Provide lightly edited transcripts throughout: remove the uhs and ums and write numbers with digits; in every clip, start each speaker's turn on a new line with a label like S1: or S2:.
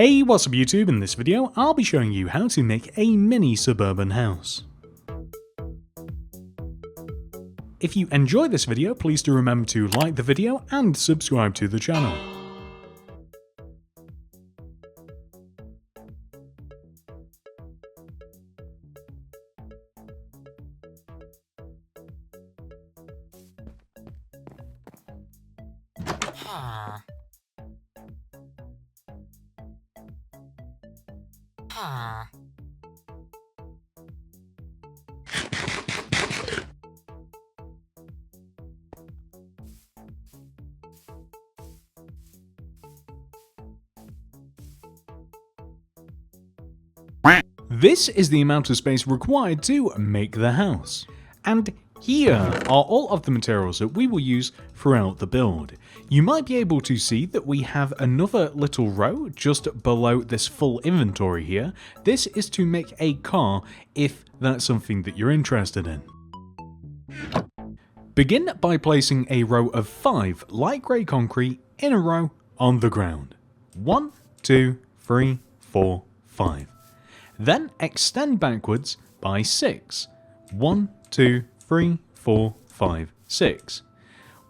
S1: Hey, what's up YouTube? In this video, I'll be showing you how to make a mini suburban house. If you enjoy this video, please do remember to like the video and subscribe to the channel. This is the amount of space required to make the house. And here are all of the materials that we will use throughout the build. You might be able to see that we have another little row just below this full inventory here. This is to make a car if that's something that you're interested in. Begin by placing a row of 5 light grey concrete in a row on the ground. 1, 2, 3, 4, 5. Then extend backwards by 6. 1, 2, 3, 4, 5, 6.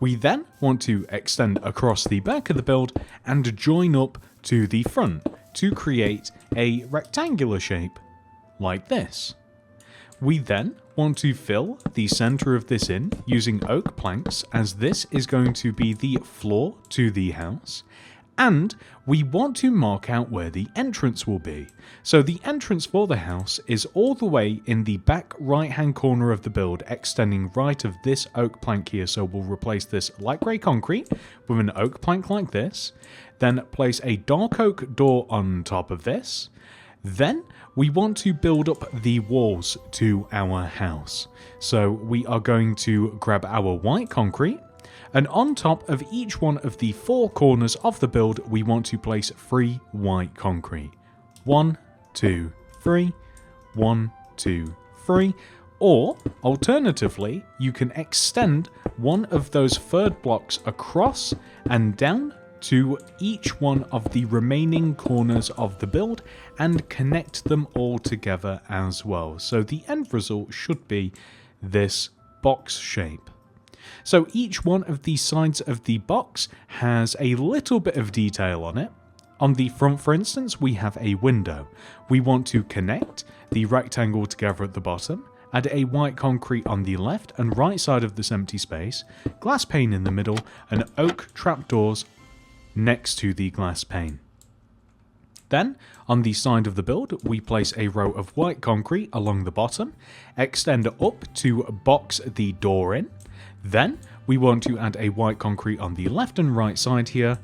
S1: We then want to extend across the back of the build and join up to the front to create a rectangular shape like this. We then want to fill the center of this in using oak planks, as this is going to be the floor to the house. And we want to mark out where the entrance will be. So the entrance for the house is all the way in the back right hand corner of the build, extending right of this oak plank here. So we'll replace this light grey concrete with an oak plank like this, then place a dark oak door on top of this. Then we want to build up the walls to our house. So we are going to grab our white concrete, and on top of each one of the 4 corners of the build, we want to place 3 white concrete. 1, 2, 3, 1, 2, 3. Or, alternatively, you can extend one of those third blocks across and down to each one of the remaining corners of the build and connect them all together as well. So the end result should be this box shape. So each one of the sides of the box has a little bit of detail on it. On the front, for instance, we have a window. We want to connect the rectangle together at the bottom, add a white concrete on the left and right side of this empty space, glass pane in the middle, and oak trapdoors next to the glass pane. Then, on the side of the build, we place a row of white concrete along the bottom, extend up to box the door in. Then, we want to add a white concrete on the left and right side here,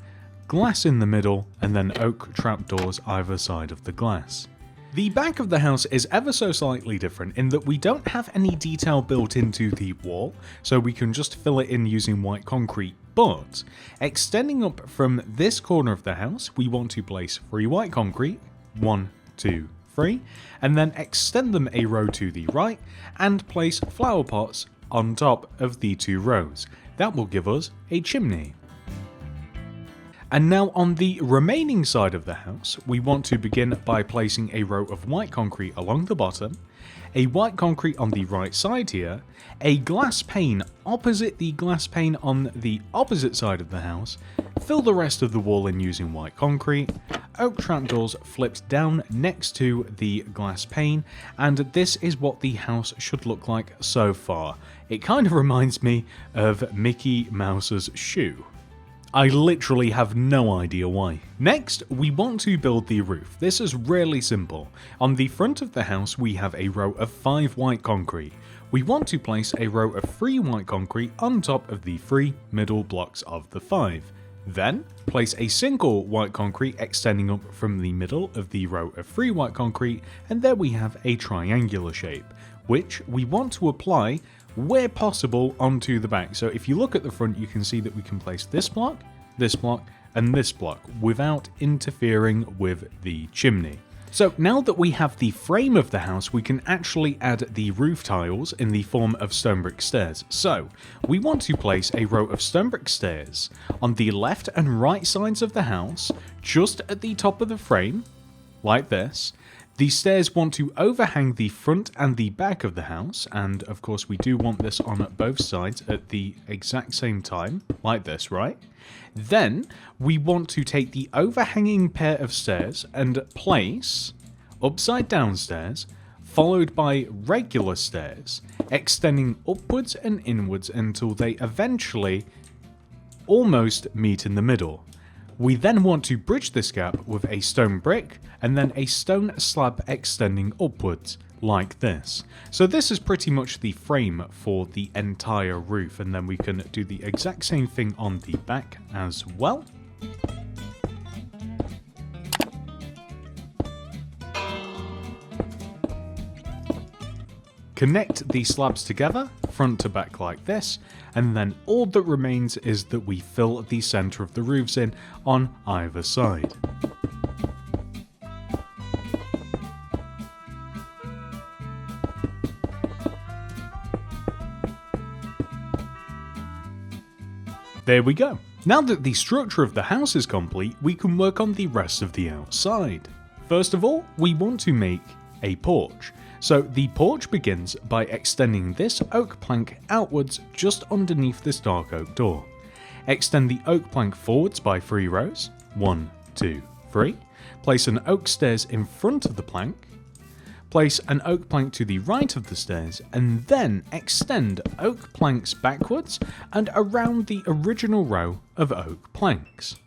S1: glass in the middle, and then oak trapdoors either side of the glass. The back of the house is ever so slightly different in that we don't have any detail built into the wall, so we can just fill it in using white concrete. But, extending up from this corner of the house, we want to place 3 white concrete, 1, 2, 3, and then extend them a row to the right, and place flower pots on top of the 2 rows. That will give us a chimney. And now on the remaining side of the house, we want to begin by placing a row of white concrete along the bottom, a white concrete on the right side here, a glass pane opposite the glass pane on the opposite side of the house, fill the rest of the wall in using white concrete, oak trapdoors flipped down next to the glass pane, and this is what the house should look like so far. It kind of reminds me of Mickey Mouse's shoe. I literally have no idea why. Next, we want to build the roof. This is really simple. On the front of the house, we have a row of 5 white concrete. We want to place a row of 3 white concrete on top of the 3 middle blocks of the 5. Then, place a single white concrete extending up from the middle of the row of 3 white concrete, and there we have a triangular shape, which we want to apply where possible onto the back. So if you look at the front, you can see that we can place this block, and this block without interfering with the chimney. So now that we have the frame of the house, we can actually add the roof tiles in the form of stone brick stairs. So we want to place a row of stone brick stairs on the left and right sides of the house, just at the top of the frame, like this. The stairs want to overhang the front and the back of the house, and of course we do want this on both sides at the exact same time, like this, right? Then we want to take the overhanging pair of stairs and place upside down stairs, followed by regular stairs, extending upwards and inwards until they eventually almost meet in the middle. We then want to bridge this gap with a stone brick and then a stone slab extending upwards, like this. So this is pretty much the frame for the entire roof, and then we can do the exact same thing on the back as well. Connect the slabs together, front to back like this, and then all that remains is that we fill the centre of the roofs in on either side. There we go. Now that the structure of the house is complete, we can work on the rest of the outside. First of all, we want to make a porch. So the porch begins by extending this oak plank outwards just underneath this dark oak door. Extend the oak plank forwards by 3 rows, 1, 2, 3. Place an oak stairs in front of the plank. Place an oak plank to the right of the stairs, and then extend oak planks backwards and around the original row of oak planks.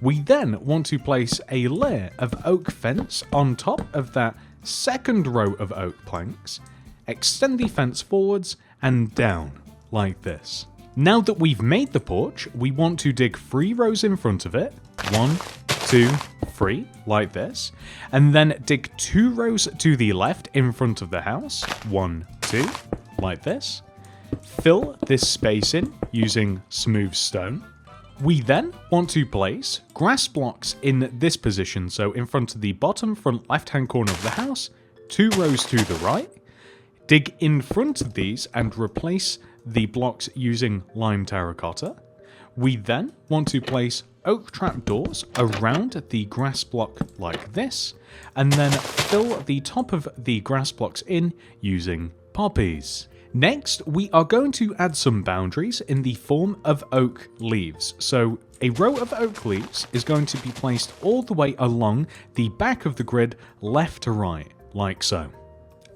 S1: We then want to place a layer of oak fence on top of that second row of oak planks, extend the fence forwards and down, like this. Now that we've made the porch, we want to dig 3 rows in front of it, 1, 2, 3, like this, and then dig 2 rows to the left in front of the house, 1, 2, like this. Fill this space in using smooth stone. We then want to place grass blocks in this position, so in front of the bottom front left hand corner of the house, 2 rows to the right. Dig in front of these and replace the blocks using lime terracotta. We then want to place oak trapdoors around the grass block like this, and then fill the top of the grass blocks in using poppies. Next, we are going to add some boundaries in the form of oak leaves. So a row of oak leaves is going to be placed all the way along the back of the grid left to right, like so.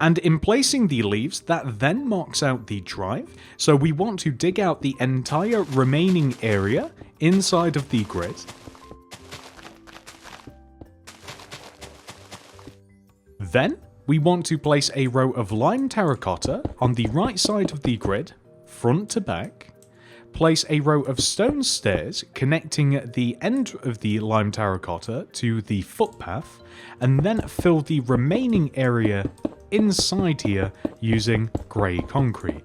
S1: And in placing the leaves, that then marks out the drive, so we want to dig out the entire remaining area inside of the grid. Then, we want to place a row of lime terracotta on the right side of the grid, front to back. Place a row of stone stairs connecting the end of the lime terracotta to the footpath, and then fill the remaining area inside here using grey concrete.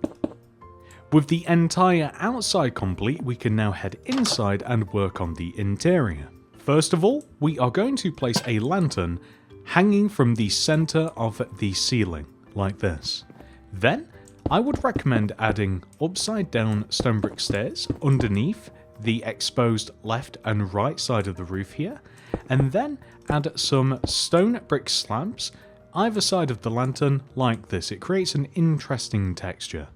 S1: With the entire outside complete, we can now head inside and work on the interior. First of all, we are going to place a lantern hanging from the center of the ceiling, like this. Then, I would recommend adding upside down stone brick stairs underneath the exposed left and right side of the roof here, and then add some stone brick slabs either side of the lantern like this. It creates an interesting texture.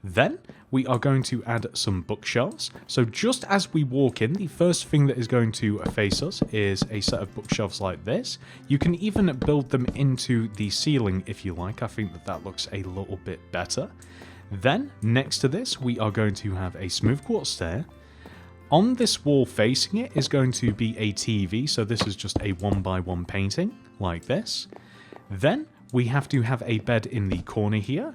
S1: Then we are going to add some bookshelves. So just as we walk in, the first thing that is going to face us is a set of bookshelves like this. You can even build them into the ceiling if you like. I think that looks a little bit better. Then next to this, we are going to have a smooth quartz stair. On this wall facing it is going to be a TV. So this is just a 1x1 painting like this. Then we have to have a bed in the corner here.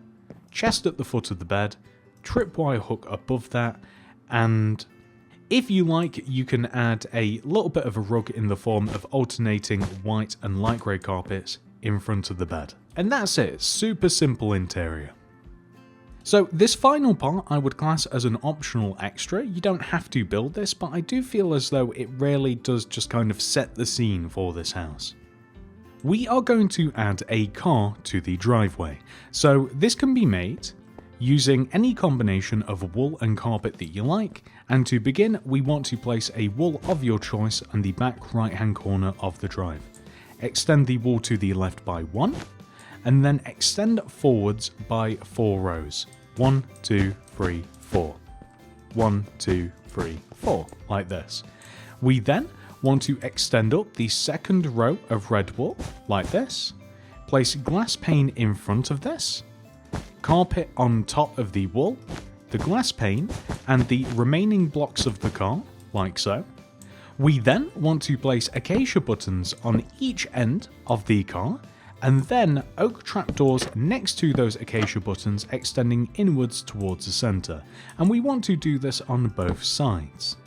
S1: Chest at the foot of the bed, tripwire hook above that, and if you like, you can add a little bit of a rug in the form of alternating white and light grey carpets in front of the bed. And that's it, super simple interior. So this final part I would class as an optional extra. You don't have to build this, but I do feel as though it really does just kind of set the scene for this house. we are going to add a car to the driveway. So this can be made using any combination of wool and carpet that you like, and to begin we want to place a wool of your choice on the back right hand corner of the drive. Extend the wool to the left by 1, and then extend forwards by 4 rows. 1, 2, 3, 4. 1, 2, 3, 4, like this. We then want to extend up the second row of red wool, like this. Place glass pane in front of this, carpet on top of the wool, the glass pane, and the remaining blocks of the car, like so. We then want to place acacia buttons on each end of the car, and then oak trapdoors next to those acacia buttons extending inwards towards the centre, and we want to do this on both sides.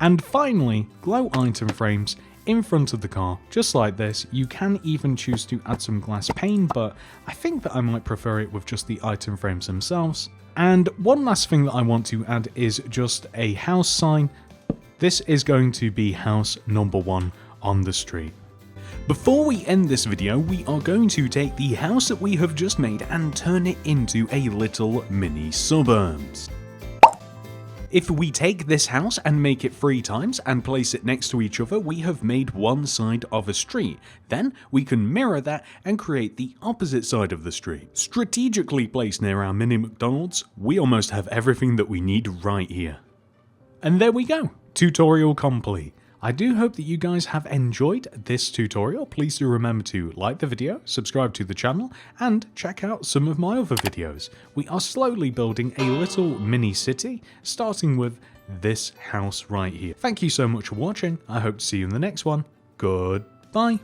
S1: And finally, glow item frames in front of the car, just like this. You can even choose to add some glass pane, but I think that I might prefer it with just the item frames themselves. And one last thing that I want to add is just a house sign. This is going to be house number 1 on the street. Before we end this video, we are going to take the house that we have just made and turn it into a little mini suburbs. If we take this house and make it 3 times and place it next to each other, we have made one side of a street. Then we can mirror that and create the opposite side of the street. Strategically placed near our mini McDonald's, we almost have everything that we need right here. And there we go, tutorial complete. I do hope that you guys have enjoyed this tutorial. Please do remember to like the video, subscribe to the channel, and check out some of my other videos. We are slowly building a little mini city, starting with this house right here. Thank you so much for watching. I hope to see you in the next one. Goodbye.